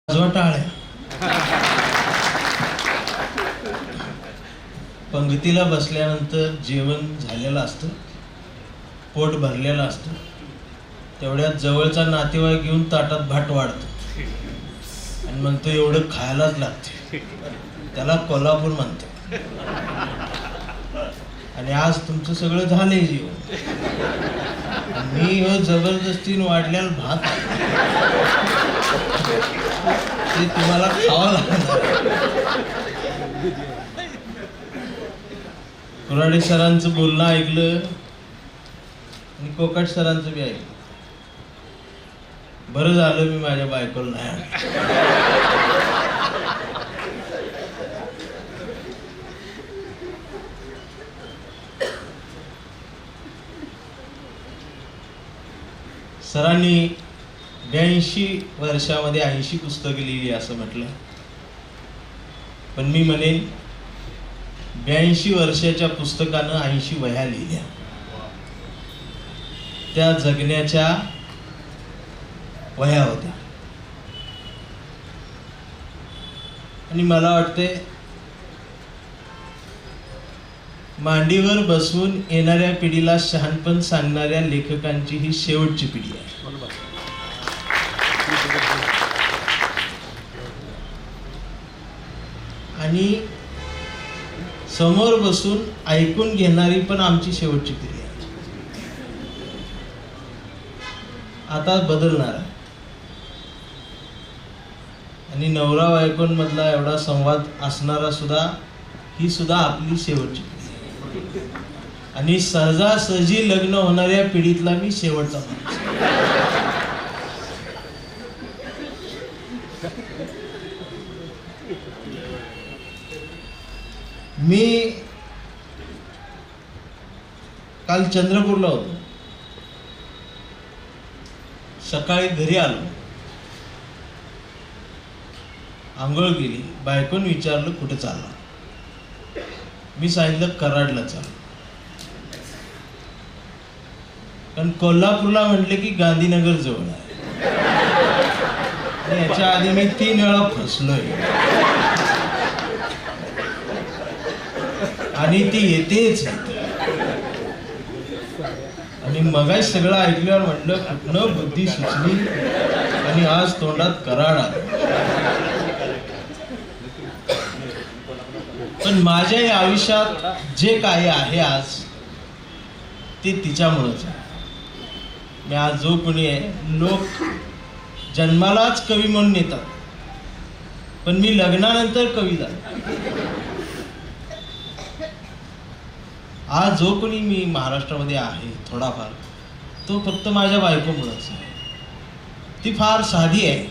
टाळ्या. पंगतीला बसल्यानंतर जेवण झालेलं असतं, पोट भरलेलं असतं, तेवढ्यात जवळचा नातेवाईक घेऊन ताटात भात वाढतो आणि म्हणतो एवढं खायलाच लागते. त्याला कोल्हापूर म्हणते. आणि आज तुमचं सगळं झालंय जेवण, मी हो जबरदस्तीने वाढलेला भात ते तुम्हाला खावं लागणार. कुऱ्हाडे सरांचं बोलणं ऐकलं आणि कोकट सरांचं बी ऐकलं. बरं झालं मी माझ्या बायकोला नाही आणलं. सरांनी 82 वर्षामध्ये 80 पुस्तकं लिहिली असं म्हटलं, पण मी म्हणेन 82 वर्षाच्या पुस्तकानं 80 वह्या लिहिल्या. त्या जगण्याच्या वह्या होत्या. आणि मला वाटते मांडीवर बसून येणाऱ्या पिढीला शहाणपण सांगणाऱ्या लेखकांची ही शेवटची पिढी आहे. आणि समोर बसून ऐकून घेणारी पण आमची शेवटची पिढी आहे. आता बदलणार आहे. आणि नवरा बायकोंमधला एवढा संवाद असणारा सुद्धा ही सुद्धा आपली शेवटची पिढी आहे. आणि सहजासहजी लग्न होणाऱ्या पिढीतला मी शेवटचा माणूस. मी काल चंद्रपूरला होतो. सकाळी घरी आलो, आंघोळ केली, बायकोन विचारलं कुठे चालला. मी सांगितलं कराडला चाललो. कारण कोल्हापूरला म्हटले की गांधीनगर जवळ आहे. आणि याच्या आधी मी 3 वेळा फसलोय आणि ती येतेच. आणि मगाच सगळं ऐकल्यावर म्हटलं कुठनं बुद्धी सुचली आणि आज तोंडात कराड आलं. पण माझ्या या आयुष्यात जे काही आहे आज ते तिच्यामुळेच आहे. मी आज जो कोणी आहे, लोक जन्मालाच कवी म्हणून येतात, पण मी लग्नानंतर कवी झालो. आज जो कोणी मी महाराष्ट्रामध्ये आहे थोडाफार, तो फक्त माझ्या बायकोमुळेच आहे. ती फार साधी आहे,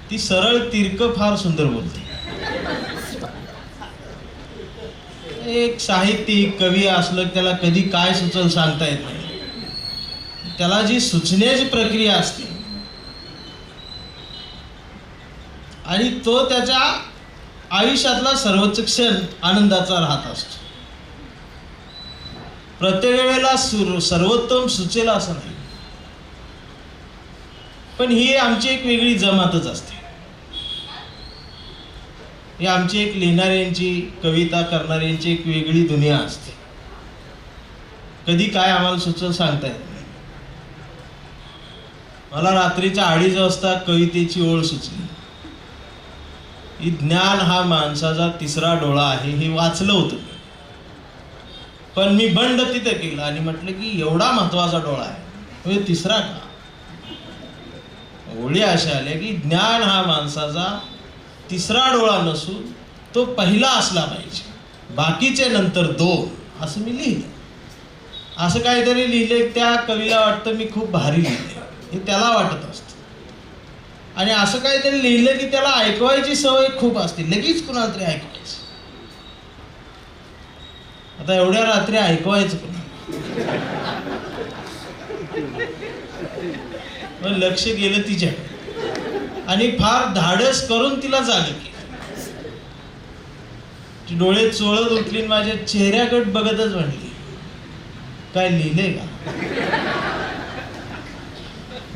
ती सरळ तिरकं फार सुंदर बोलते. एक साहित्यिक कवी असलं त्याला कधी काय सुचल सांगता येत नाही. त्याला जी सुचण्याची प्रक्रिया असते आणि तो त्याच्या आयुष्यातला सर्वोच्च क्षण आनंदाचा राहत असतो. प्रत्येक वेळेला सर्वोत्तम सुचेल असं नाही, पण ही आमची एक वेगळी जमातच असते. ही आमची एक लिहिणाऱ्यांची, कविता करणाऱ्यांची एक वेगळी दुनिया असते. कधी काय आम्हाला सुचल सांगता येत नाही. मला रात्रीच्या 2:30 वाजता कवितेची ओळ सुचली. ही ज्ञान हा माणसाचा तिसरा डोळा आहे हे वाचलं होतं, पण मी बंड तिथे केलं आणि म्हटलं की एवढा महत्वाचा डोळा आहे, तिसरा का? ओळी अशा आल्या की ज्ञान हा माणसाचा तिसरा डोळा नसून तो पहिला असला पाहिजे, बाकीचे नंतर 2, असं मी लिहिलं. असं काहीतरी लिहिले. त्या कवीला वाटतं मी खूप भारी लिहिले हे त्याला वाटत असतं. आणि असं काहीतरी लिहिलं की त्याला ऐकवायची सवय खूप असते, लगेच कुणाला तरी ऐकवायचं. आता एवढ्या रात्री ऐकवायचं पण लक्ष गेलं तिच्या आणि फार धाडस करून तिला जाग केली. ती डोळे चोळत उठली, माझ्या चेहऱ्याकडे बघतच म्हणली काय लिहिले का?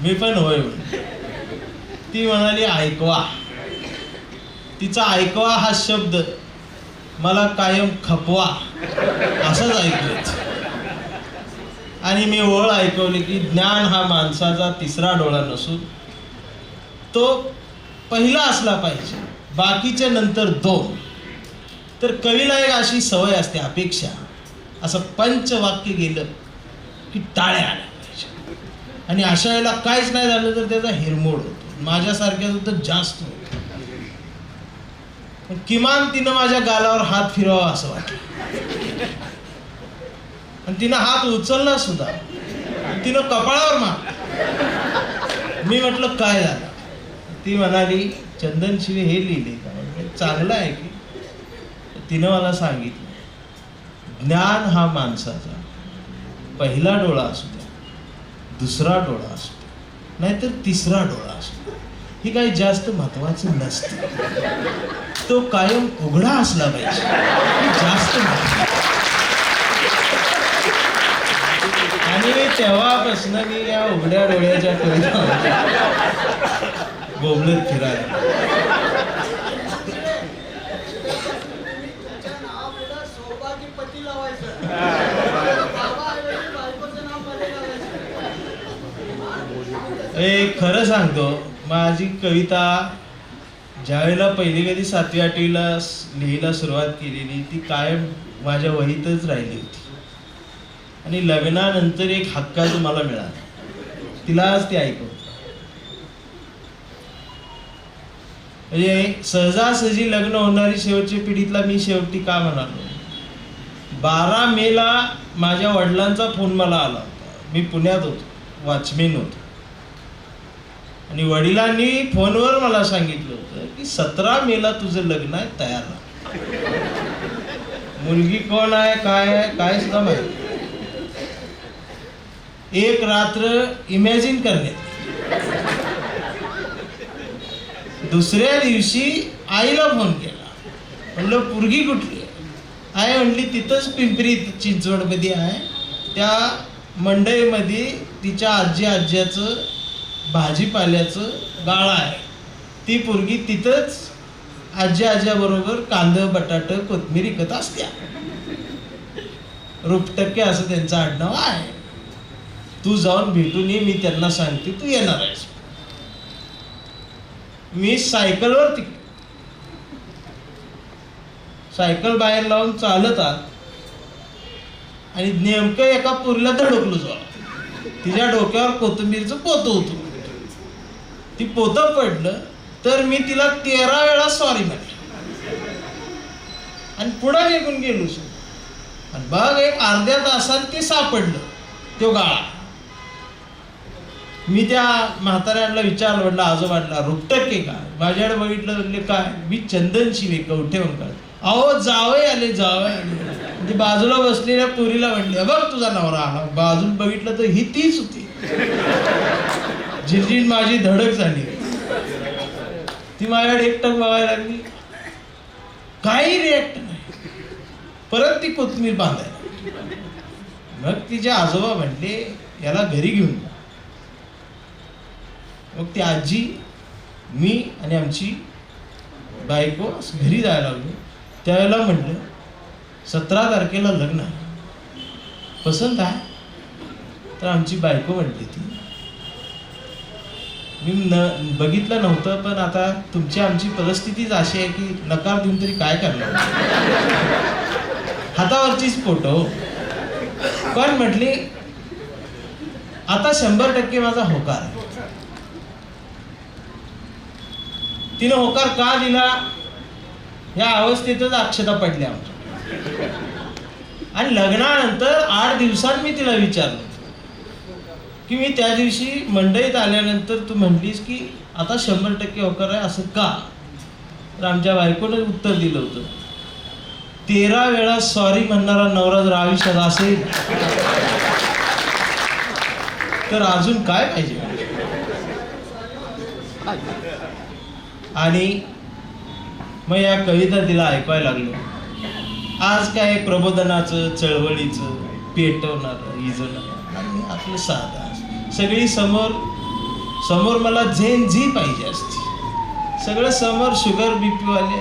मी पण होय. ती म्हणाली ऐकवा. तिचा ऐकवा हा शब्द मला कायम खपवा असंच ऐकवायचं. आणि मी ओळ ऐकवली की ज्ञान हा माणसाचा तिसरा डोळा नसून तो पहिला असला पाहिजे, बाकीच्या नंतर दोन. तर कवीला एक अशी सवय असते, अपेक्षा, असं पंचवाक्य गेलं की टाळ्या आल्या पाहिजे. आणि अशा वेळेला काहीच नाही झालं तर त्याचा हिरमोड होतो. माझ्यासारख्याचं तर जास्त होतो. पण किमान तिनं माझ्या गालावर हात फिरवावा असं वाटलं. आणि तिनं हात उचलला सुद्धा. तिनं कपाळावर मार. मी म्हटलं काय झालं? ती म्हणाली चंदन शिवे हे लिहिले का? म्हणजे चांगलं आहे की. तिनं मला सांगितलं ज्ञान हा माणसाचा पहिला डोळा असू द्या, दुसरा डोळा असू द्या, नाहीतर तिसरा डोळा असू द्या, ही काही जास्त महत्वाचं नसतं. तो कायम उघडा असला पाहिजे, जास्त महत्वाचं. आणि तेव्हापासून मी या उघड्या डोळ्याच्या टोळीला बोबलत फिरायला. खरं सांगतो, माझी कविता ज्यावेळेला पहिली कधी 7वी 8वीला लिहायला सुरुवात केलेली ती कायम माझ्या वहीतच राहिली होती. आणि लग्नानंतर एक हक्काचं मला मिळालं, तिलाच ते ऐकवत. म्हणजे सहजासहजी लग्न होणारी शेवटच्या पिढीतला मी शेवटी का म्हणालो. 12 मेला माझ्या वडिलांचा फोन मला आला होता. मी पुण्यात होतो, वॉचमेन होतो. आणि वडिलांनी फोनवर मला सांगितलं होतं की 17 मेला तुझं लग्न आहे, तयार राहा. मुलगी कोण आहे, काय आहे, काय सुद्धा माहिती. एक रात्र इमॅजिन करण्यात. दुसऱ्या दिवशी आईला फोन केला. म्हणलं पोरगी कुठली आहे? आई म्हणली तिथंच पिंपरी चिंचवडमध्ये आहे, त्या मंडईमध्ये तिच्या आज्याचं भाजीपाल्याचं गाळा आहे. ती पोरगी तिथंच आज्याबरोबर कांदा बटाट कोथमिर विकत असत्या. रुपटक्के असं त्यांचं आडनाव आहे. तू जाऊन भेटून ये, मी त्यांना सांगते तू येणार आहेस. मी सायकलवर सायकल बाहेर लावून चालत आत आणि नेमकं एका पोरीला धडकलो जाऊ. तिच्या डोक्यावर कोथिंबीरचं पोतं होतं. ती पोतं पडलं तर मी तिला 13 वेळा सॉरी म्हटलं आणि पुढे निघून गेलो. आणि बघ एक अर्ध्या तासात ते सापडलं, तो गाळा. मी त्या म्हाताऱ्यांना विचारलं, म्हटलं आजोबांना रुपटक्के का? माझ्याकडे बघितलं, म्हणले काय? मी चंदन शिवे कवठे म्हणतात. अहो जावई आले, जावई आले. बाजूला बसलेल्या पोरीला म्हणले बघ तुझा नवरा आला. बाजून बघितलं तर ही तीच होती. झिरझिर माझी धडक झाली. ती माझ्याकडे एकटक बघायला लागली, काही रिॲक्ट नाही. परत ती कोथमीर बांधायला. मग तिचे आजोबा म्हणले याला घरी घेऊन जा. मग ती आजी, मी आणि आमची बायको घरी जायला लागलो. त्यावेळेला म्हटलं 17 तारखेला लग्न आहे, पसंत आहे? तर आमची बायको म्हटली ती मी बघितलं नव्हतं, पण आता तुमची आमची परिस्थितीच अशी आहे की नकार देऊन तरी काय करणार. हातावरचीच फोटो. पण म्हटली आता 100% माझा होकार आहे. तिने होकार का दिला? या अवस्थेतच अक्षता पडल्या आमच्या. आणि लग्नानंतर 8 दिवसात मी तिला विचारलं की मी त्या दिवशी मंडईत आल्यानंतर तू म्हटलीस की आता 100% होकार आहे, असं का? तर आमच्या बायकोने उत्तर दिलं होतं, 13 वेळा सॉरी म्हणणारा नवरा जर आयुष्यात असेल तर अजून काय पाहिजे. आणि मग या कविता तिला ऐकायला लागलो. आज काय प्रबोधनाचं, चळवळीचं, पेटवणारं, इजवणारं आणि आपलं साधं सगळी समोर समोर मला झेन झी पाहिजे असते, सगळं समोर शुगर बीपी वाले.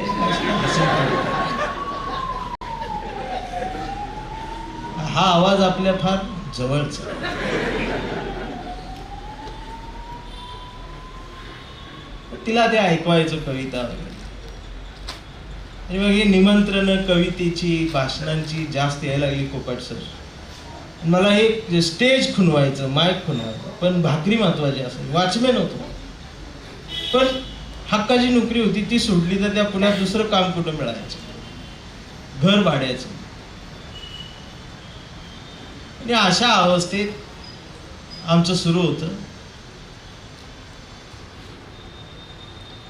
हा आवाज आपल्या फार जवळचा. तिला ते ऐकवायचं कविता वगैरे. आणि मग हे निमंत्रण कवितेची भाषणांची जास्त यायला लागली कोकटसर. मला हे स्टेज खुणवायचं, माईक खुणवायचं, पण भाकरी महत्वाची असेल. वॉचमॅन होतो, पण हक्काची नोकरी होती ती सोडली तर त्या पुण्यात दुसरं काम कुठं मिळायचं, घर भाड्याचं. आणि अशा अवस्थेत आमचं सुरू होतं.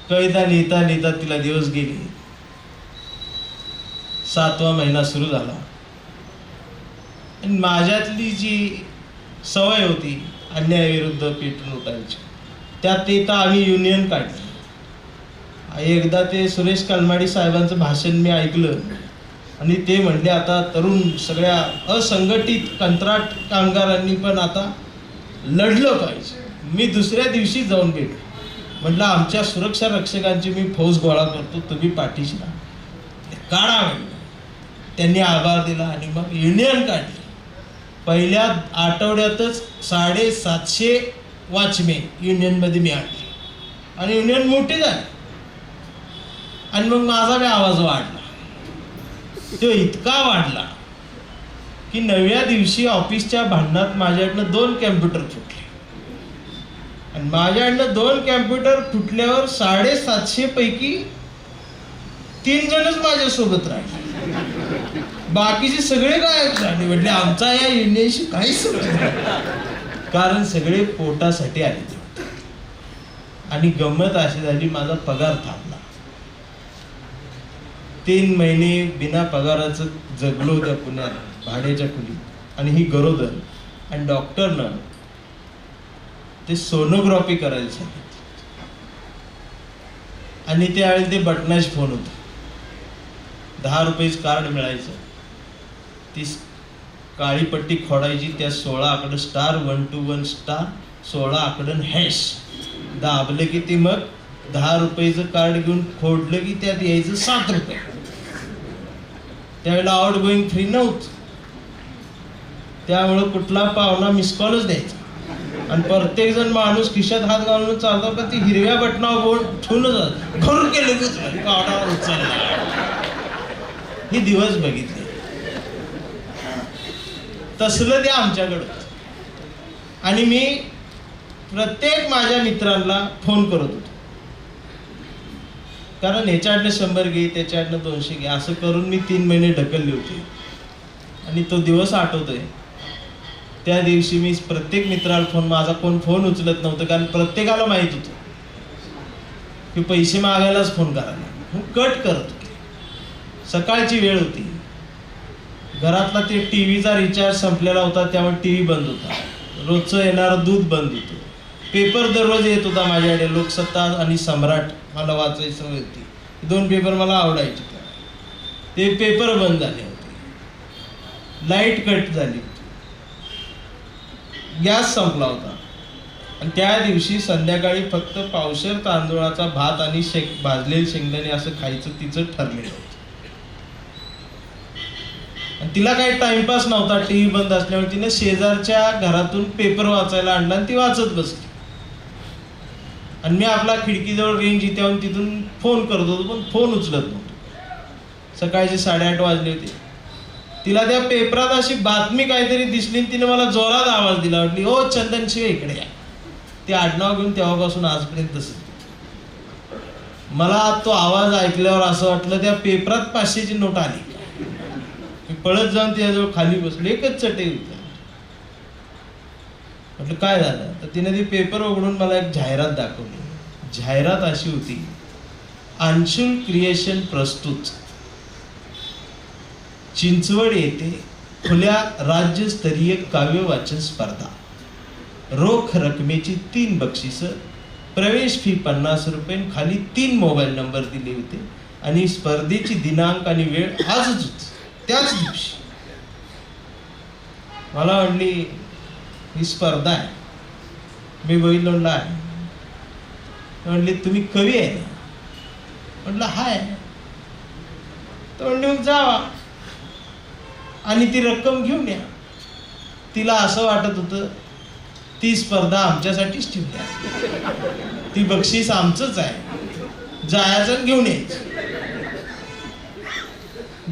कविता लिहिता लिहिता तिला दिवस गेले. 7वा महिना सुरू झाला आणि माझ्यातली जी सवय होती अन्यायाविरुद्ध पेटून उठायची, त्यात येता आम्ही युनियन काढली. एकदा ते सुरेश कलमाडी साहेबांचं भाषण मी ऐकलं आणि ते म्हणले आता तरुण सगळ्या असंघटित कंत्राट कामगारांनी पण आता लढलं पाहिजे. मी दुसऱ्या दिवशी जाऊन भेटलो. म्हटलं आमच्या सुरक्षा रक्षकांची मी फौज गोळा करतो, तुम्ही पाठीशी राहा, काढा म्हणलं. त्यांनी आभार दिला आणि मग युनियन काढली. पहिल्या आठवड्यातच 750 वॉचमेन युनियनमध्ये मी आणले आणि युनियन मोठी झाली. आणि मग माझा बी आवाज वाढला. तो इतका वाढला की 9व्या दिवशी ऑफिसच्या भांडणात माझ्याकडनं 2 कॅम्प्युटर फुटले. आणि माझ्याकडनं 2 कॅम्प्युटर फुटल्यावर 750 पैकी 3 जणच माझ्यासोबत राहिले, बाकीचे सगळे गायब झाले. म्हटले आमचा या युनियनशी काहीच संबंध नाही, कारण सगळे पोटासाठी आले. आणि गंमत अशी झाली, माझा पगार थांबला. 3 महिने बिना पगाराचं जगलो त्या पुण्यात भाड्याच्या खोलीत. आणि ही गरोदर आणि डॉक्टरनं ते सोनोग्राफी करायला सांगितली. आणि त्यावेळी ते बटनाच फोन होता, 10 रुपयाचं कार्ड मिळायचं. ती काळी पट्टी खोडायची, त्या 16 आकडं *121 16 आकडं हॅश दाबलं की ते मग 10 रुपयाचं कार्ड घेऊन खोडलं की त्यात यायचं 7 रुपये. त्यावेळेला आउट गोईंग फ्री नव्हतं, त्यामुळं कुठला पाहुणा मिस कॉलच द्यायचा. आणि प्रत्येक जण माणूस खिशात हात घालून चालतो, पण ती हिरव्या बटनावर बोट ठेवूनच घरून केलं की पाहुणा उचलला. हे दिवस बघितले. तसलं ते आमच्याकडं. आणि मी प्रत्येक माझ्या मित्रांना फोन करत होतो, कारण ह्याच्याकडनं 100 घे, त्याच्याकडनं 200 घे, असं करून मी 3 महिने ढकलले होते. आणि तो दिवस आठवतोय. त्या दिवशी मी प्रत्येक मित्राला फोन, माझा कोण फोन उचलत नव्हतं, कारण प्रत्येकाला माहित होतं की पैसे मागायलाच फोन करायला. कट करत होते. सकाळची वेळ होती, घरातला ते टीव्हीचा रिचार्ज संपलेला होता, त्यामुळे टीव्ही बंद होता. रोजचं येणारं दूध बंद होतं. पेपर दररोज येत होता माझ्याकडे, लोकसत्ता आणि सम्राट मला वाचायची सवय होती. 2 पेपर मला आवडायचे. ते पेपर बंद झाले होते, लाईट कट झाली होती, गॅस संपला होता. आणि त्या दिवशी संध्याकाळी फक्त पावशेर तांदूळाचा भात आणि भाजलेले शेंगदाणे असं खायचं तिचं ठरलेलं होतं. आणि तिला काही टाइमपास नव्हता, टीव्ही बंद असल्यामुळे तिने शेजारच्या घरातून पेपर वाचायला आणला आणि ती वाचत बसली. आणि मी आपला खिडकीजवळ रेंज इथे तिथून फोन करत होतो, पण फोन उचलत नव्हतो. सकाळचे 8:30 वाजले होते. तिला त्या पेपरात अशी बातमी काहीतरी दिसली, तिने मला जोरात आवाज दिला. म्हटली ओ चंदन शिवे इकडे या. ते आडनाव घेऊन तेव्हापासून आजपर्यंत तसं. मला तो आवाज ऐकल्यावर असं वाटलं त्या पेपरात 500ची नोट आली. मी पळत जाऊन त्याजवळ खाली बसलो. एकच चटई होती. म्हटलं काय झालं, तर तिने ती पेपर उघडून मला एक जाहिरात दाखवली. जाहिरात अशी होती, अंशुल क्रिएशन प्रस्तुत चिंचवड येथे खुल्या राज्यस्तरीय काव्य वाचन स्पर्धा, रोख रकमेची 3 बक्षिसं, प्रवेश फी 50 रुपये, खाली 3 मोबाईल नंबर दिले होते. आणि स्पर्धेची दिनांक आणि वेळ आजच होती, त्याच दिवशी. मला म्हणली ही स्पर्धा आहे. मी बघितलं आहे म्हणले तुम्ही कवी आहे ना? म्हटलं हाय. तर म्हणले मग जावा आणि ती रक्कम घेऊन या. तिला असं वाटत होतं ती स्पर्धा आमच्यासाठीच ठेवली आहे, ती बक्षीस आमचंच आहे, जायचं घेऊन यायचं.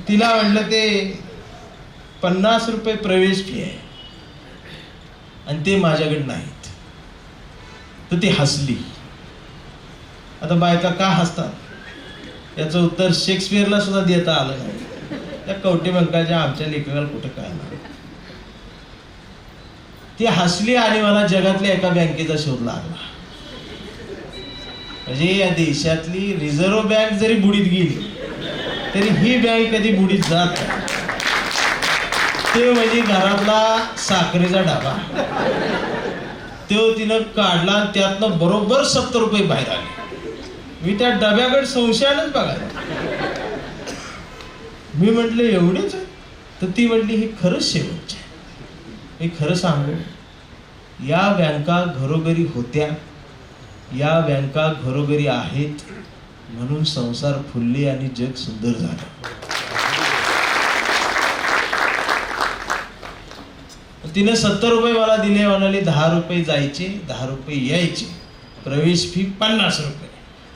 तिला म्हटलं ते 50 रुपये प्रवेश फी आहे आणि ते माझ्याकडे नाहीत. तर ती हसली. आता बायका का हसतात याचं उत्तर शेक्सपियरला सुद्धा देता आलं नाही. त्या कवटेमंकाच्या आमच्या लेखकाला कुठं काय ना. ती हसली आणि मला जगातल्या एका बँकेचा शोध लागला. म्हणजे या देशातली रिझर्व्ह बँक जरी बुडीत गेली तरी ही बँक कधी बुडीत जात नाही. ते म्हणजे घरातला साखरेचा डबा. तो तिनं काढला, त्यातनं बरोबर 70 रुपये बाहेर आले. मी त्या डब्याकडे संशयानंच बघायला. मी म्हटलं एवढेच आहे? तर ती म्हटली हे खरंच शेवटचे. मी खरं सांगू, या बँका घरोघरी होत्या, या बँका घरोघरी आहेत म्हणून संसार फुलले आणि जग सुंदर झालं. तिने 70 रुपये मला दिले. म्हणाले 10 रुपये जायचे, 10 रुपये यायचे, प्रवेश फी 50 रुपये.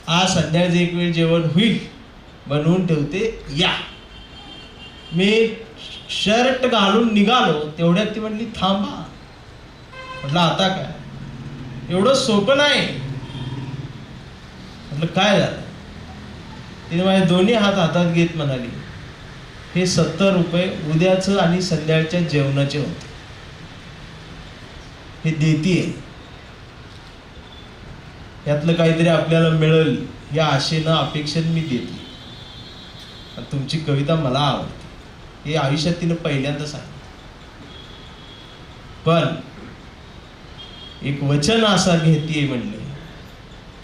आज संध्याकाळचं एक वेळ जेवण होईल, बनवून ठेवते या. मी शर्ट घालून निघालो तेवढ्यात ती म्हटली थांबा. म्हटलं आता काय? एवढं सोपं नाही. म्हटलं काय झालं? तिने माझे दोन्ही हात हातात घेत म्हणाली हे 70 रुपये उद्याचं आणि संध्याकाळच्या जेवणाचे होते, हे देतीये. यातलं काहीतरी आपल्याला मिळेल या आशेनं अपेक्षेनं मी देते. तुमची कविता मला आवडते हे आयुष्यात तिनं पहिल्यांदा सांगितलं. पण एक वचन असा घेतीये म्हणले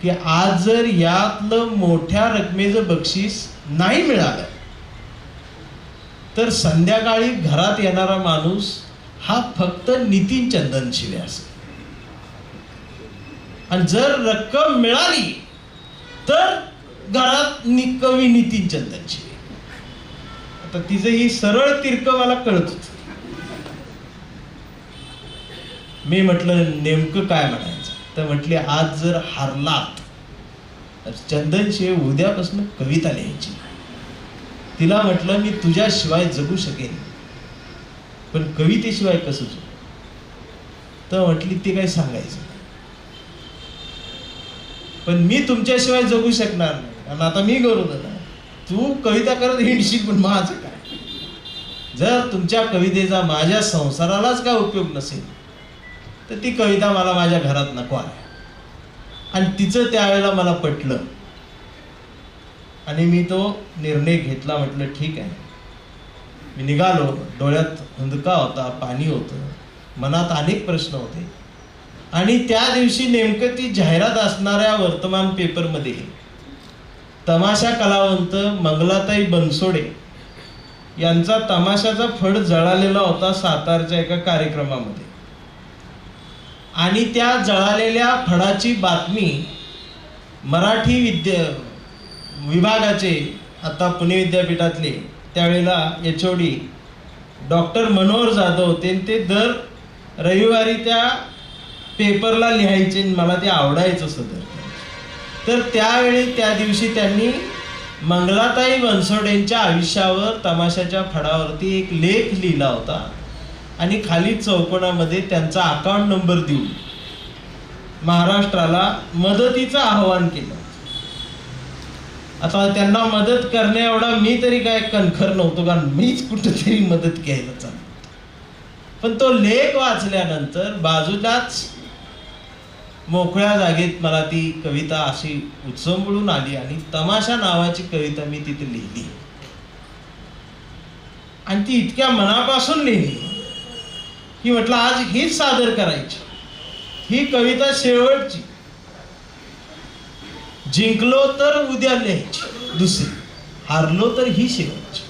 की आज जर यातलं मोठ्या रकमेचं बक्षीस नाही मिळालं तर संध्याकाळी घरात येणारा माणूस हा फक्त नितीन चंदन शिवे असेल, आणि जर रक्कम मिळाली तर घरात कवी नितीन चंदन शिवे. आता तिचं ही सरळ तिरक मला कळत होत. मी म्हटलं नेमकं काय म्हणायचं? तर म्हटले आज जर हारलात तर चंदन शिवे उद्यापासून कविता लिहायची. तिला म्हटलं मी तुझ्याशिवाय जगू शकेन, पण कवितेशिवाय कसं जगू? तर म्हटली ते काय सांगायचं, पण मी तुमच्याशिवाय जगू शकणार नाही. आणि आता मी गरोदर आहे, तू कविता करत हिंडशील, पण माझं काय? जर तुमच्या कवितेचा माझ्या संसारालाच काय उपयोग नसेल तर ती कविता मला माझ्या घरात नको आहे. आणि तिचं त्यावेळेला मला पटलं आणि मी तो निर्णय घेतला. म्हटलं ठीक आहे. मी निघालो. डोळ्यात हुंदका होता, पाणी होतं, मनात अनेक प्रश्न होते. आणि त्या दिवशी नेमकं ती जाहिरात असणाऱ्या वर्तमान पेपरमध्ये तमाशा कलावंत मंगलाताई बनसोडे यांचा तमाशाचा फड जळालेला होता सातारच्या एका कार्यक्रमामध्ये. आणि त्या जळालेल्या फडाची बातमी मराठी विभागाचे आता पुणे विद्यापीठातले त्यावेळेला HOD डॉक्टर मनोहर जाधव होते. ते दर रविवारी त्या पेपरला लिहायचे, मला ते आवडायचं सदर. तर त्यावेळी त्या दिवशी त्यांनी मंगलाताई बनसोडेंच्या आयुष्यावर तमाशाच्या फडावरती एक लेख लिहिला होता आणि खाली चौकोनामध्ये त्यांचा अकाउंट नंबर देऊन महाराष्ट्राला मदतीचं आवाहन केलं. आता त्यांना मदत करण्या एवढा मी तरी काय कणखर नव्हतो, कारण मीच कुठेतरी मदत घ्यायला चाललो. पण तो लेख वाचल्यानंतर बाजूलाच मोकळ्या जागेत मला ती कविता अशी उचंबळून आली आणि तमाशा नावाची कविता मी तिथे लिहिली. आणि ती इतक्या मनापासून लिहिली की म्हटलं आज हीच सादर करायची. ही कविता शेवटची. जिंकलो तर उद्या लिहायची दुसरी, हारलो तर ही शेवटची.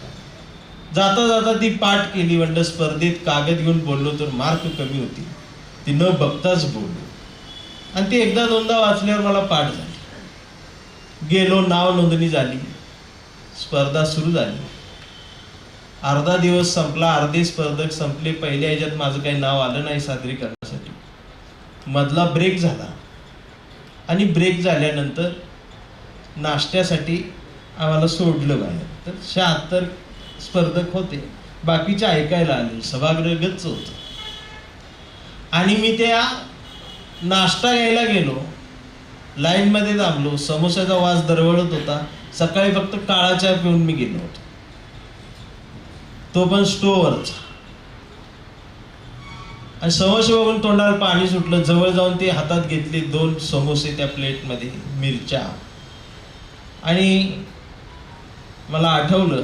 जाता जाता ती पाठ केली. म्हणलं स्पर्धेत कागद घेऊन बोललो तर मार्क कमी होती, ती न बघताच बोललो. आणि ती एकदा दोनदा वाचल्यावर मला पाठ झाली. गेलो, नाव नोंदणी झाली, स्पर्धा सुरू झाली. अर्धा दिवस संपला, अर्धे स्पर्धक संपले. पहिल्या ह्याच्यात माझं काही नाव आलं नाही सादरीकरणासाठी. मधला ब्रेक झाला आणि ब्रेक झाल्यानंतर नाश्त्यासाठी आम्हाला सोडलं बाहेर. तर 76 स्पर्धक होते, बाकीचे ऐकायला आले. सभागृह गच्च होतं आणि मी त्या नाश्ता घ्यायला गेलो, लाईनमध्ये थांबलो. समोसाचा वास दरवळत होता. सकाळी फक्त काळा चहा पिऊन मी गेलो होतो, तो पण स्टोवरचा. आणि समोसे बघून तोंडाला पाणी सुटलं. जवळ जाऊन ते हातात घेतले 2 समोसे त्या प्लेटमध्ये, मिरच्या. आणि मला आठवलं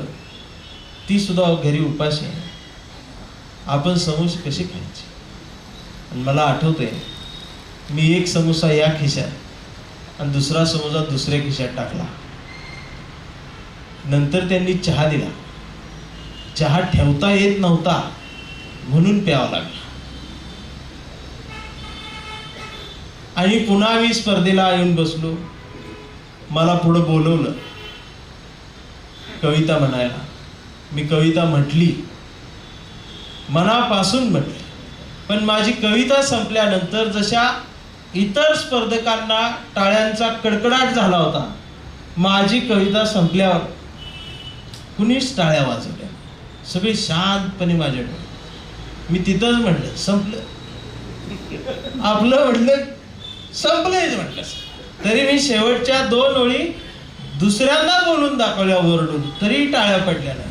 ती सुद्धा घरी उपाशी आहे, आपण समोसे कसे खायचे. आणि मला आठवतंय मी एक समोसा या खिशात आणि दुसरा समोसा दुसऱ्या खिशात टाकला. नंतर त्यांनी चहा दिला. चहा ठेवता येत नव्हता म्हणून प्यावा लागला. आणि पुन्हा मी स्पर्धेला येऊन बसलो. मला पुढं बोलवलं कविता म्हणायला. मी कविता म्हटली, मनापासून म्हटली. पण माझी कविता संपल्यानंतर जशा इतर स्पर्धकांना टाळ्यांचा कडकडाट झाला होता, माझी कविता संपल्यावर कुणीच टाळ्या वाजवल्या. सगळे शांतपणे माझ्याकडे. मी तिथंच म्हटलं संपलं, आपलं म्हटलं संपलंच म्हटलं. तरी मी शेवटच्या 2 ओळी दुसऱ्यांदा बोलून दाखवल्या ओरडून, तरी टाळ्या पडल्या नाही.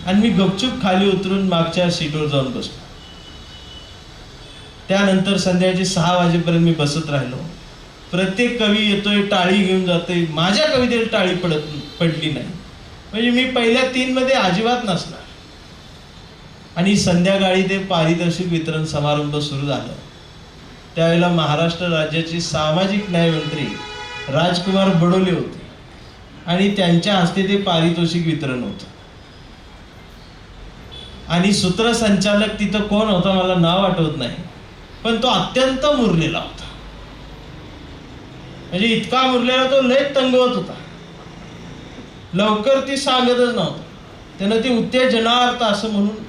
आणि मी गपचूप खाली उतरून मागच्या सीटवर जाऊन बसलो. त्यानंतर संध्याकाळचे 6 वाजेपर्यंत मी बसत राहिलो. प्रत्येक कवी येतोय, टाळी घेऊन जातोय. माझ्या कवितेला टाळी पडली नाही. म्हणजे मी पहिल्या 3 मध्ये अजिबात नसणार. आणि संध्याकाळी ते पारितोषिक वितरण समारंभ सुरू झालं. त्यावेळेला महाराष्ट्र राज्याचे सामाजिक न्याय मंत्री राजकुमार बडोले होते आणि त्यांच्या हस्ते ते पारितोषिक वितरण होतं. आणि सूत्रसंचालक तिथं कोण होता मला नाव आठवत नाही, पण तो अत्यंत मुरलेला होता. म्हणजे इतका मुरलेला, तो लय तंगवत होता. लवकर ती सांगतच नव्हतं. त्यानं ती उत्तेजनार्थ असं म्हणून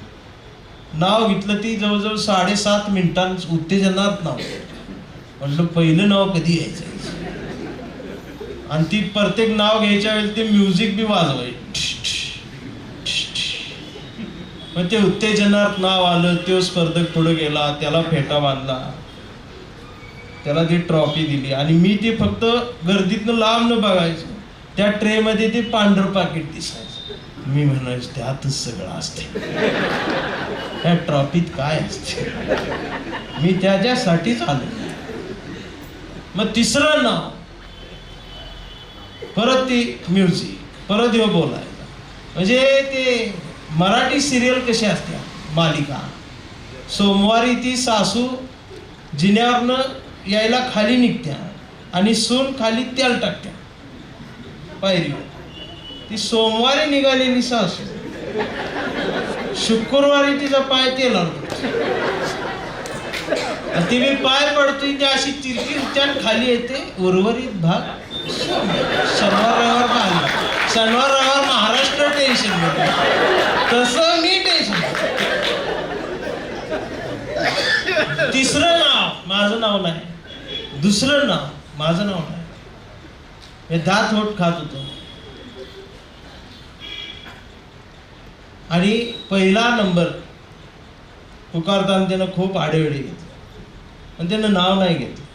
नाव घेतलं. ती जवळजवळ 7.5 मिनिटांच उत्तेजनार्थ नाव. म्हटलं पहिलं नाव कधी यायचं. आणि ती प्रत्येक नाव घ्यायच्या वेळेला ते म्युझिक बी वाजवाय. मग ते उत्तेजनार्थ नाव आलं. तो स्पर्धक पुढे गेला, त्याला फेटा बांधला, त्याला ती ट्रॉफी दिली. आणि मी ते फक्त गर्दीतनं लांब न बघायचो. त्या ट्रे मध्ये ते पांढरं पाकिट दिसायचं. मी म्हणायचो त्यातच सगळं असते, त्या ट्रॉफीत काय असते. मी त्याच्यासाठीच आलो. मग तिसरं नाव, परत ती म्युझिक, परत ह्यो बोलायचा. म्हणजे ते मराठी सिरियल कशी असते, मालिका. सोमवारी ती सासू जिन्यावरनं यायला खाली निघत्या आणि सून खाली तेल टाकत्या पायरीवर. ती सोमवारी निघालेली सासू शुक्रवारी तिचा पाय तेलावर पडतो. ती मी पाय पडतोय ती अशी तिरकी उच्चार खाली येते. उर्वरित भाग शनिवार रविवार खाली. शनिवार रविवार महाराष्ट्र टेन्शन मध्ये, तसं मी टेन्शन. तिसरं नाव माझं नाव नाही, दुसरं नाव माझं नाव नाही. मी दात होट खात होतो. आणि पहिला नंबर पुकारताना त्यानं खूप आडेवेळे घेतले, पण त्यानं नाव नाही घेतलं.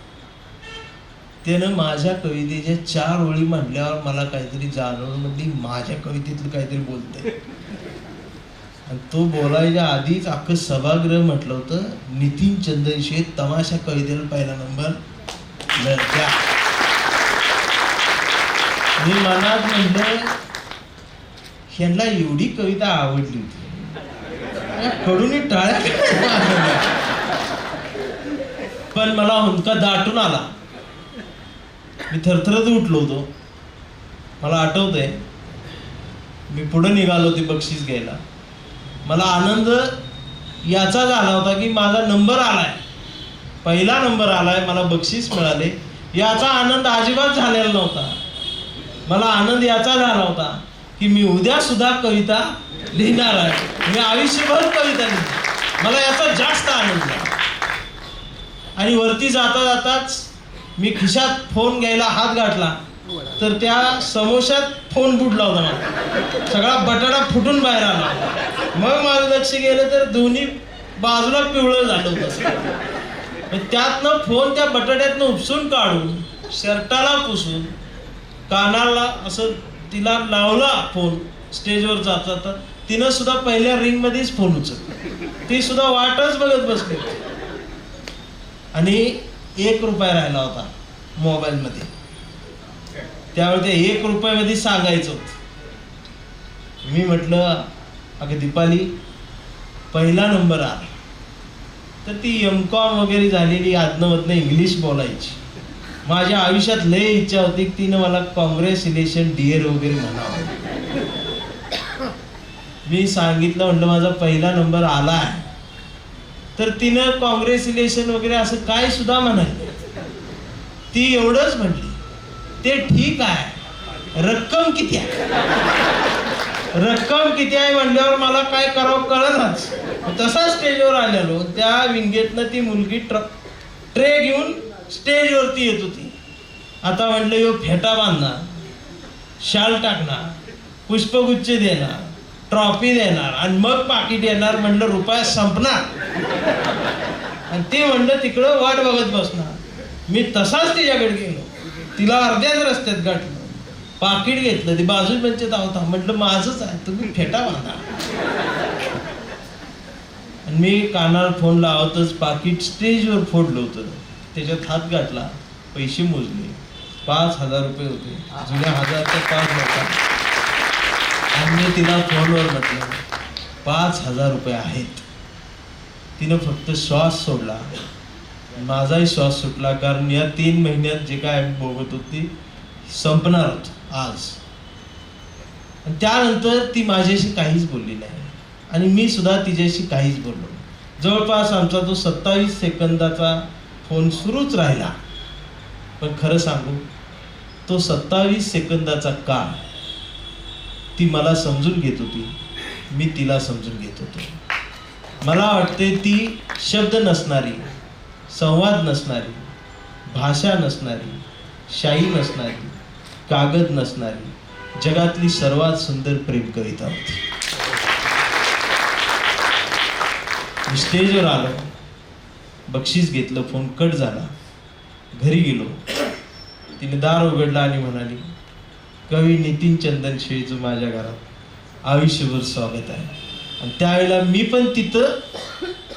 त्यानं माझ्या कवितेच्या 4 ओळी म्हटल्यावर मला काहीतरी जाणवलं, म्हणजे माझ्या कवितेतलं काहीतरी बोलतंय. आणि तो बोलायच्या आधीच अख्खं सभागृह म्हटलं होतं, नितीन चंदनशेठ तमाशा कवितेला पहिला नंबर द्या. मी मनात म्हटलं ह्यांना एवढी कविता आवडली होती, कडून टाळ्या. पण मला हुंदका दाटून आला. मी थरथरत उठलो होतो. मला आठवतंय मी पुढे निघालो ते बक्षीस घ्यायला. मला आनंद याचा झाला होता की माझा नंबर आलाय, पहिला नंबर आलाय, मला बक्षीस मिळाले, याचा आनंद अजिबात झालेला नव्हता. मला आनंद याचा झाला होता की मी उद्या सुद्धा कविता लिहिणार आहे, मी आयुष्यभर कविता लिहिणार, मला याचा जास्त आनंद झाला. आणि वरती जाता जाताच मी खिशात फोन घ्यायला हात गाठला तर त्या समोशात फोन बुडला होता मला, सगळा बटाटा फुटून बाहेर आला. मग माझं लक्ष गेलं तर दोन्ही बाजूला पिवळं झालं होतं. त्यातनं फोन त्या बटाट्यातनं उपसून काढून शर्टाला पुसून कानाला असं तिला लावला फोन. स्टेजवर जात जाता तिनं सुद्धा पहिल्या रिंग मध्येच फोन उचलला, ती सुद्धा वाटच बघत बसली. आणि 1 रुपया राहिला होता मोबाईल मध्ये. त्यावेळी ते 1 रुपयामध्ये सांगायचं होतं. मी म्हटलं अगं दीपाली, पहिला नंबर आला. तर ती M.Com वगैरे झालेली, आदनमधनं इंग्लिश बोलायची. माझ्या आयुष्यात लय इच्छा होती की तिनं मला कॉंग्रॅच्युलेशन डिअर वगैरे म्हणावं. मी सांगितलं, म्हटलं माझा पहिला नंबर आला आहे. तर तिनं कॉंग्रॅच्युलेशन वगैरे असं काय सुद्धा म्हणाली. ती एवढंच म्हटली, ते ठीक आहे, रक्कम किती आहे. रक्कम किती आहे म्हणल्यावर मला काय करावं कळलंच. तसा स्टेजवर आलेलो, त्या विंगेतनं ती मुलगी ट्रे घेऊन स्टेजवरती येत होती. आता म्हटलं यो फेटा बांधणार, शाल टाकणार, पुष्पगुच्छ देणार, ट्रॉफी देणार आणि मग पाकिट येणार. म्हणलं रुपया संपणार. आणि ते म्हणलं तिकडं वाट बघत बसणार. मी तसाच तिच्याकडे गेलो, तिला अर्ध्याच रस्त्यात गाठलं, पाकिट घेतलं, ती बाजू बेंचेत होता. म्हटलं माझंच आहे, तुम्ही फेटा बांधा. आणि मी कानाला फोन लावतच पाकिट स्टेजवर फोडलं होतं. त्याच्यात हात गाठला, पैसे मोजले, 5,000 रुपये होते. जुन्या 1000च्या 5 नोटा. आणि मी तिला फोनवर म्हटलं 5,000 रुपये आहेत. तिनं फक्त श्वास सोडला, माझाही श्वास सुटला. कारण या 3 महिन्यात जे काय बघत होती संपणार होत आज. आणि त्यानंतर ती माझ्याशी काहीच बोलली नाही आणि मी सुद्धा तिच्याशी काहीच बोललो. जवळपास आमचा तो 27 सेकंदाचा फोन सुरूच राहिला. पण खरं सांगू, तो 27 सेकंदाचा काळ ती मला समजून घेत होती, मी तिला समजून घेत होतो. मला वाटते ती शब्द नसणारी, संवाद नसणारी, भाषा नसणारी, शाई नसणारी, कागद नसणारी जगातली सर्वात सुंदर प्रेम कविता होती. मी स्टेजवर आलो, बक्षीस घेतलं, फोन कट झाला. घरी गेलो, तिने दार उघडला आणि म्हणाली, कवी नितीन चंदन शेळीचं माझ्या घरात आयुष्यभर स्वागत आहे. आणि त्यावेळेला मी पण तिथं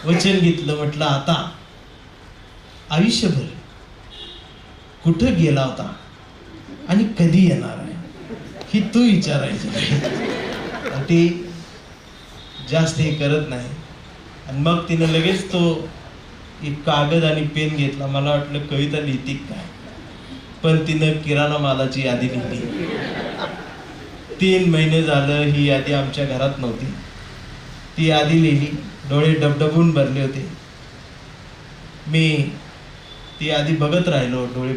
वचन घेतलं, म्हटलं आता आयुष्यभर कुठं गेला होता आणि कधी येणार आहे ही तू विचारायचं नाही. ते जास्त हे करत नाही. आणि मग तिनं लगेच तो एक कागद आणि पेन घेतला. मला वाटलं कविता लिहिते काय, पण तिनं किराणा मालाची यादी लिहिली. 3 महिने झालं ही यादी आमच्या घरात नव्हती. ती यादी लिहिली, डोळे डबडबून भरले होते. मी ती यादी बघत राहिलो, डोळे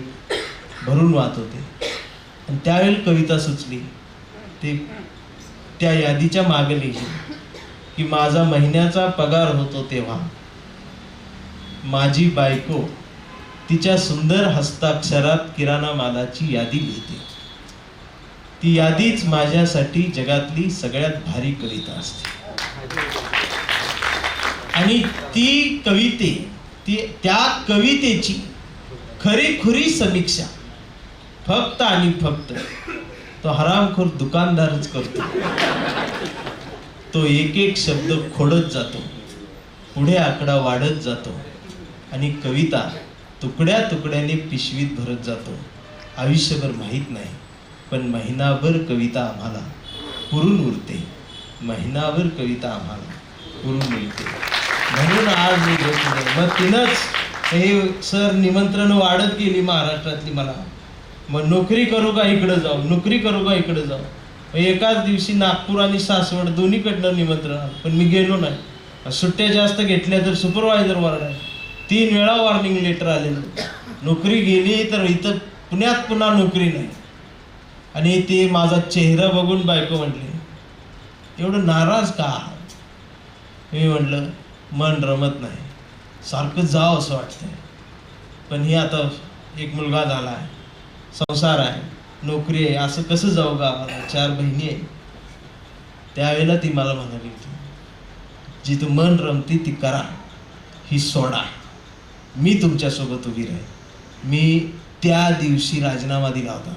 भरून वाहत होते. आणि त्यावेळी कविता सुचली. ते त्या यादीच्या मागे लिहिली की माझा महिन्याचा पगार होतो तेव्हा माझी बायको तिच्या सुंदर हस्ताक्षरात किराणा मालाची यादी लिहिते. ती यादीच माझ्यासाठी जगातली सगळ्यात भारी कविता असते. आणि त्या कवितेची खरीखुरी समीक्षा फक्त आणि फक्त तो हरामखोर दुकानदारच करतो. तो एक एक शब्द खोडत जातो, पुढे आकडा वाढत जातो आणि कविता तुकड्या तुकड्याने पिशवीत भरत जातो. आयुष्यभर माहीत नाही, पण महिनाभर कविता आम्हाला पुरून उरते. महिनाभर कविता आम्हाला पुरून उरते. म्हणून आज मी मग तिनंच हे सर निमंत्रण वाढत गेली महाराष्ट्रातली. मला मग नोकरी करू का इकडं जाऊ, नोकरी करू का इकडं जाऊ. एकाच दिवशी नागपूर आणि सासवड दोन्हीकडनं निमंत्रण आलं, पण मी गेलो नाही. सुट्ट्या जास्त घेतल्या तर सुपरवायझर वरडाय. 3 वेळा वॉर्निंग लेटर आलेलं. नोकरी गेली तर इथं पुण्यात पुन्हा नोकरी नाही. आणि ते माझा चेहरा बघून बायको म्हटली, एवढं नाराज का? मी म्हटलं, मन रमत नाही, सारखं जावं असं वाटतंय, पण ही आता एक मुलगा झाला आहे, संसार आहे, नोकरी आहे, असं कसं जाऊ गावाला, 4 बहिणी आहे. त्यावेळेला ती मला म्हणाली होती, जिथं मन रमती ती करा, ही सोडा, मी तुमच्यासोबत उभी राहील. मी त्या दिवशी राजीनामा दिला होता.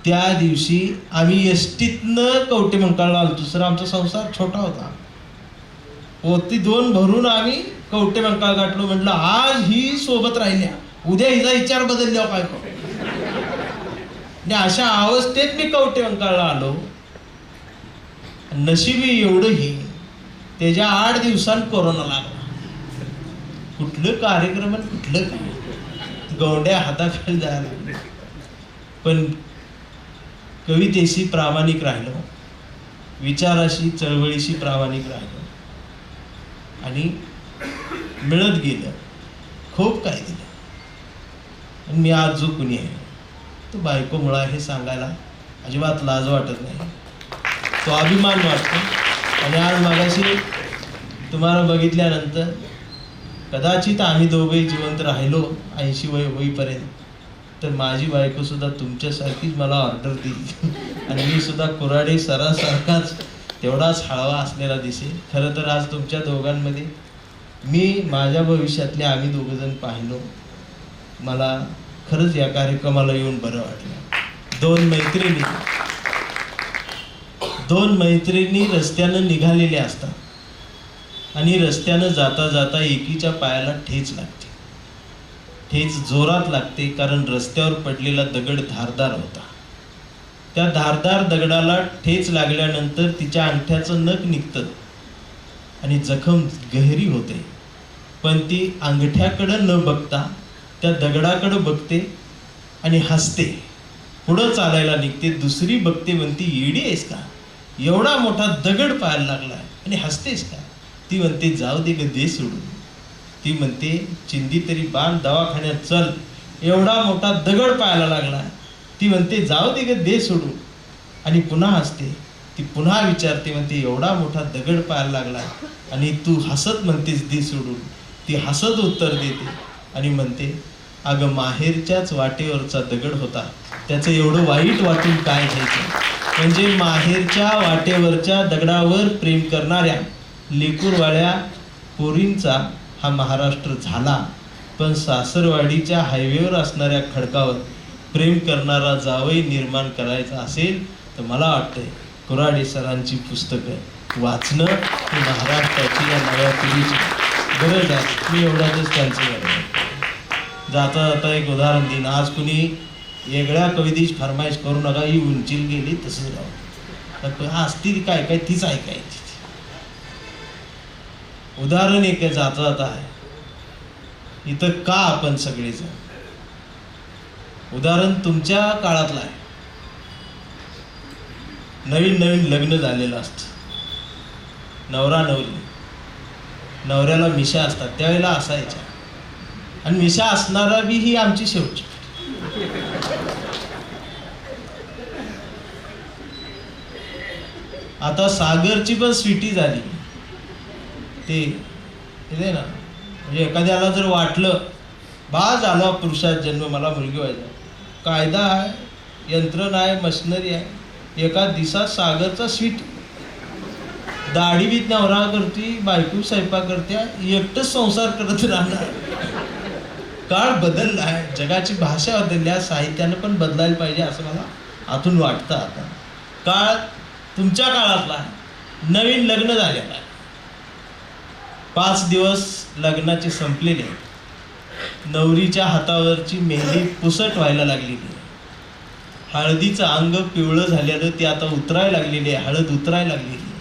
त्या दिवशी आम्ही एसटीतनं कवटेमंकाळला आलो. दुसरा आमचा संसार छोटा होता, पोती 2 भरून आम्ही कवटेमंकाळ गाठलो. म्हटलं आज ही सोबत राहिल्या, उद्या हिचा विचार बदलल्यावर काय करू. आणि अशा अवस्थेत मी कवटेमंकाळला आलो. नशिबी एवढंही त्याच्या 8 दिवसांत कोरोना लागला. कुठलं कार्यक्रम आणि कुठलं काय, गवंड्या हाताखाली जायला लागले. पण कवितेशी प्रामाणिक राहिलो, विचाराशी चळवळीशी प्रामाणिक राहिलो आणि मिळत गेलं, खूप काय दिलं. आणि मी आज जो कुणी आहे तो बायकोमुळा हे सांगायला अजिबात लाज वाटत नाही, तो अभिमान वाटतो. आणि आज मागाशी तुम्हाला बघितल्यानंतर कदाचित आम्ही दोघेही जिवंत राहिलो 80 वय होईपर्यंत, तर माझी बायकोसुद्धा तुमच्यासारखीच मला ऑर्डर देईल आणि मी सुद्धा कुऱ्हाडी सरासारखाच तेवढाच हळवा असलेला दिसेल. खरं तर आज तुमच्या दोघांमध्ये मी माझ्या भविष्यातले आम्ही दोघंजण पाहिलो. मला खरंच या कार्यक्रमाला येऊन बरं वाटलं. 2 मैत्रिणी रस्त्यानं निघालेल्या असतात आणि रस्त्यानं जाता जाता एकीच्या पायाला ठेच लागते. ठेच जोरात लागते कारण रस्त्यावर पडलेला दगड धारदार होता. त्या धारदार दगडाला ठेच लागल्यानंतर तिच्या अंगठ्याचं नख निघतं आणि जखम गहरी होते. पण ती अंगठ्याकडं न बघता त्या दगडाकडं बघते आणि हसते. पुढं चालायला निघते. दुसरी बघते, म्हणते येडी आहेस का, एवढा मोठा दगड पायाला लागला आणि हसतेस का. ती म्हणते जाऊ दे ग, दे सोडून. ती म्हणते चिंदी तरी बांध, दवाखान्यात चल, एवढा मोठा दगड पायाला लागला. ती म्हणते जाऊ दे ग, दे सोडून. आणि पुन्हा हसते. ती पुन्हा विचारते, म्हणते एवढा मोठा दगड पायाला लागला आणि तू हसत म्हणतेस दे सोडून. ती हसत उत्तर देते आणि म्हणते अगं माहेरच्याच वाटेवरचा दगड होता, त्याचं एवढं वाईट वाटून काय घ्यायचं. म्हणजे माहेरच्या वाटेवरच्या दगडावर प्रेम करणाऱ्या लेकूरवाळ्या पोरींचा हा महाराष्ट्र झाला, पण सासरवाडीच्या हायवेवर असणाऱ्या खडकावर प्रेम करणारा जावई निर्माण करायचा असेल तर मला वाटतंय कुऱ्हाडी सरांची पुस्तकं वाचणं ही महाराष्ट्राची या नव्या पिढीची गरज आहे. मी एवढ्यातच त्यांचं गरज. जाता जाता एक उदाहरण देईन. आज कुणी वेगळ्या कवितेची फरमाईश करू नका, ही उंचील गेली तसंच राहू, तर असती काय काय तीच ऐकायची. उदाहरण एक जाता जाता आहे, इथं का आपण सगळेजण, उदाहरण तुमच्या काळातलं आहे. नवीन नवीन लग्न झालेलं असतं, नवरा नवरी, नवऱ्याला मिशा असतात, त्यावेळेला असायच्या, आणि मिशा असणारा बी ही आमची शेवटची. आता सागरची पण स्वीटी झाली. ते ना, म्हणजे एखाद्याला जर वाटलं बा झाला पुरुषात जन्म, मला मुलगी व्हायचा, कायदा आहे, यंत्रणा आहे, मशिनरी आहे. एका दिवसात सागरचा स्वीट, दाढी बीत नवरा करते, बायको स्वयंपाक करते, एकटंच संसार करत राहणार. काळ बदलला आहे, जगाची भाषा बदलली आहे, साहित्यानं पण बदलायला पाहिजे असं मला आतून वाटतं. आता काळ तुमच्या काळातला आहे, नवीन लग्न झालेलं आहे, 5 दिवस लग्नाचे संपलेले आहेत. नवरीच्या हातावरची मेहंदी पुसट व्हायला लागलेली आहे, हळदीचं अंग पिवळं झालेलं ते आता उतरायला लागलेली आहे, हळद उतरायला लागलेली आहे.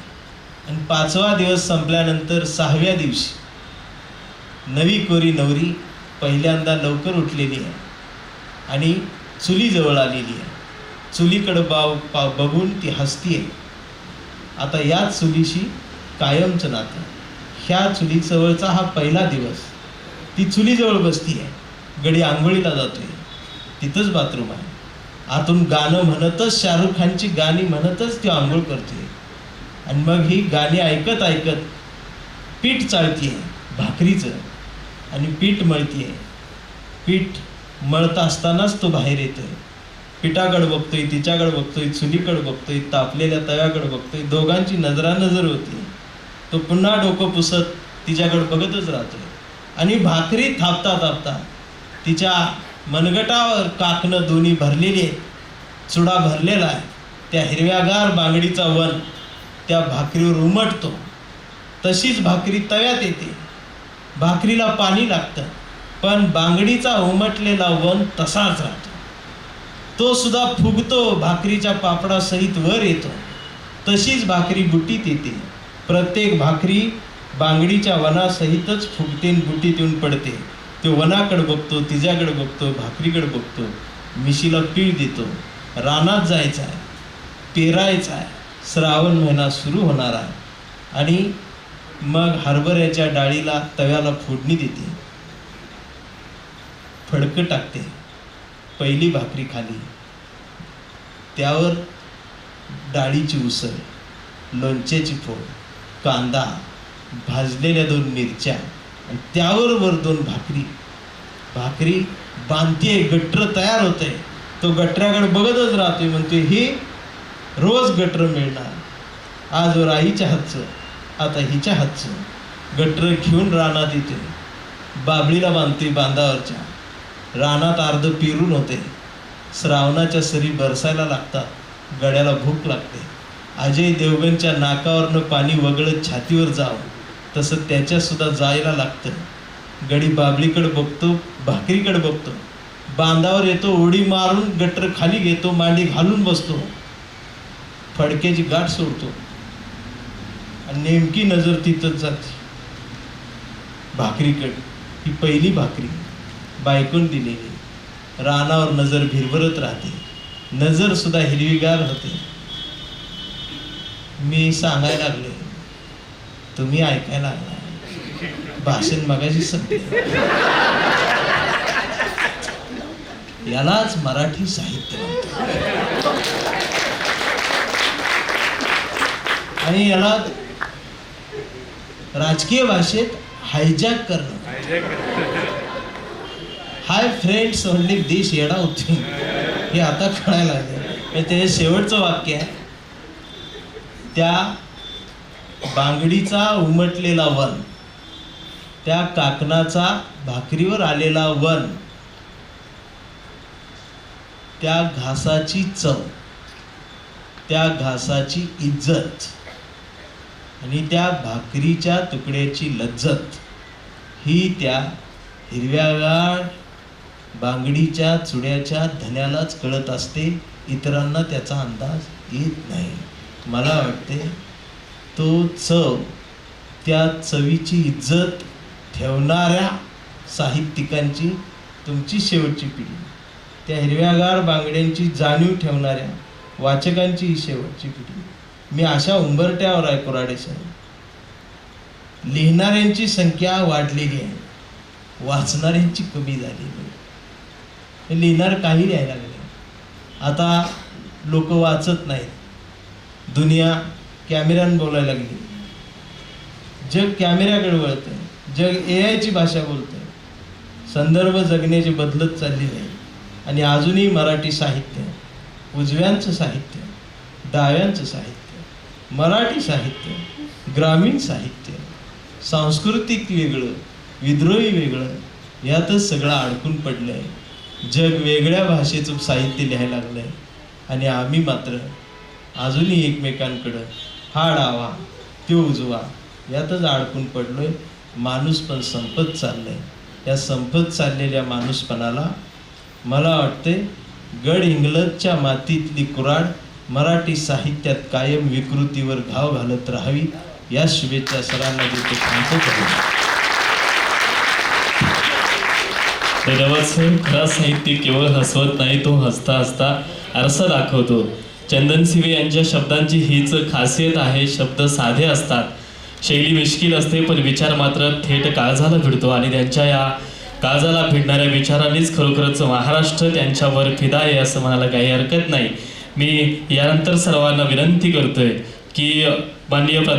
आणि 5वा दिवस संपल्यानंतर 6व्या दिवशी नवी कोरी नवरी पहिल्यांदा लवकर उठलेली आहे आणि चुलीजवळ आलेली आहे. चुलीकडं बघून ती हसती आहे. आता या चुलीशी कायमचं नातं. ह्या चुलीजवळचा हा पहिला दिवस. ती चुलीजवळ बसती आहे, गडी आंघोळीला जातोय, तिथंच बाथरूम आहे. आतून गाणं म्हणतच, शाहरुख खानची गाणी म्हणतच ती आंघोळ करते. आणि मग ही गाणी ऐकत ऐकत पीठ चाळतीये भाकरीचं आणि पीठ मळतीये. पीठ मळत असतानाच तो बाहेर येतोय. पिठाकडे बघतोय, तिच्याकडे बघतोय, चुलीकडे बघतोय, तापलेल्या तव्याकडे बघतोय. दोघांची नजरानजर होती. तो पुन्हा डोकं पुसत तिच्याकडे बघतच राहतोय. आणि भाकरी थापता थापता तिच्या मनगटावर काकणं दोन्ही भरलेली आहे, चुडा भरलेला आहे. त्या हिरव्यागार बांगडीचा वन त्या भाकरीवर उमटतो. तशीच भाकरी तव्यात येते. भाकरीला पाणी लागतं, पण बांगडीचा उमटलेला वन तसाच राहतो. तो सुद्धा फुगतो, भाकरीच्या पापडासहित वर येतो. तशीच भाकरी बुटीत येते. प्रत्येक भाकरी बांगडीच्या वनासहितच फुगते, बुटीत येऊन पडते. तो वनाकडे बघतो, तिच्याकडे बघतो, भाकरीकडे बघतो. मिशीला पीठ देतो. रानात जायचं आहे, पेरायचं आहे. श्रावण महिना सुरू होणार आहे. आणि मग हरभऱ्याच्या डाळीला तव्याला फोडणी देते, फडकं टाकते. पहिली भाकरी खाली, त्यावर डाळीची उसळ, लोणच्याची फोड, कांदा, भाजलेल्या 2 मिरच्या आणि त्यावर वर 2 भाकरी. भाकरी बांधते, गट्टर तयार होते. तो गटऱ्याकडे बघतच राहतोय. म्हणतोय हे रोज गट्टर मिळणार. आज आईच्या हातचं, आता हिच्या हातचं. गट्टर घेऊन रानात येते. बाबळीला बांधते बांधावरच्या. रानात अर्ध पिरून होते. श्रावणाच्या सरी बरसायला लागतात. गड्याला भूक लागते. अजय देवगणच्या नाकावरनं पाणी वगळत छातीवर जावं तसं त्याच्यासुद्धा जायला लागतं. गडी बाबळीकडे बघतो, भाकरीकडे बघतो. बांधावर येतो, उडी मारून गट्टर खाली घेतो, मांडी घालून बसतो. फडक्याची गाठ सोडतो आणि नेमकी नजर तिथंच जाते भाकरीकडे. ही पहिली भाकरी बायकोन दिलेली. रानावर नजर भिरभरत राहते. नजर सुद्धा हिरवीगार होते. मी सांगायला लागले, तुम्ही ऐकायला लागला. भाषण मगाशी संपले. यालाच मराठी साहित्य म्हणतात. आणि याला राजकीय भाषेत हायजॅक करणं. हाय फ्रेंड्स, ओनली देश येडा होती हे आता कळायला लागले. ते शेवटचं वाक्य आहे, त्या बांगडीचा उमटलेला वन, त्या काकणाचा भाकरीवर आलेला वन, त्या घासाची चव, त्या घासाची इज्जत आणि त्या भाकरीच्या तुकड्याची लज्जत ही त्या हिरव्यागार बांगडीच्या चुड्याच्या धन्यालाच कळत असते. इतरांना त्याचा अंदाज येत नाही. मला वाटते तो चव, त्या चवीची इज्जत ठेवणाऱ्या साहित्यिकांची तुमची शेवटची पिढी, त्या हिरव्यागार बांगड्यांची जाणीव ठेवणाऱ्या वाचकांची ही शेवटची पिढी. मी अशा उंबरट्यावर आहे कोराडे साहेब. लिहिणाऱ्यांची संख्या वाढलेली आहे, वाचणाऱ्यांची कमी झालेली आहे. लिहिणार काही लिहायला लागले. आता लोक वाचत नाहीत. दुनिया कॅमेऱ्यानं बोलायला लागली. जग कॅमेऱ्याकडे वळतंय. जग AI ची भाषा बोलतंय. संदर्भ जगण्याचे बदलत चाललेले आहे. आणि अजूनही मराठी साहित्य, उजव्यांचं साहित्य, डाव्यांचं साहित्य, मराठी साहित्य, ग्रामीण साहित्य, सांस्कृतिक वेगळं, विद्रोही वेगळं, यातच सगळं अडकून पडलं आहे. जग वेगळ्या भाषेचं साहित्य लिहायला लागलं आहे आणि आम्ही मात्र अजूनही एकमेकांकडं हा डावा तो उजवा यातच अडकून पडलो आहे. माणूस पण संपत चाललं आहे. या संपत चाललेल्या माणूसपणाला मला वाटते गड इंग्लजच्या मातीतली कुऱ्हाड मराठी साहित्यात कायम विकृतीवर घाव घालत राहावी, या शुभेच्छा सरांना देतो. थांबतो. खरा साहित्य केवळ हसवत नाही, तो हसता हसता आरसा दाखवतो. चंदन सिवे यांच्या शब्दांची हीच खासियत आहे. शब्द साधे असतात, शैली मिश्किल असते, पण विचार मात्र थेट काळजाला भिडतो. आणि त्यांच्या या काळजाला भिडणाऱ्या विचारांनीच खरोखरच महाराष्ट्र त्यांच्यावर फिदा आहे असं म्हणायला काही हरकत नाही. मी यानंतर सर्वांना विनंती करतोय की माननीय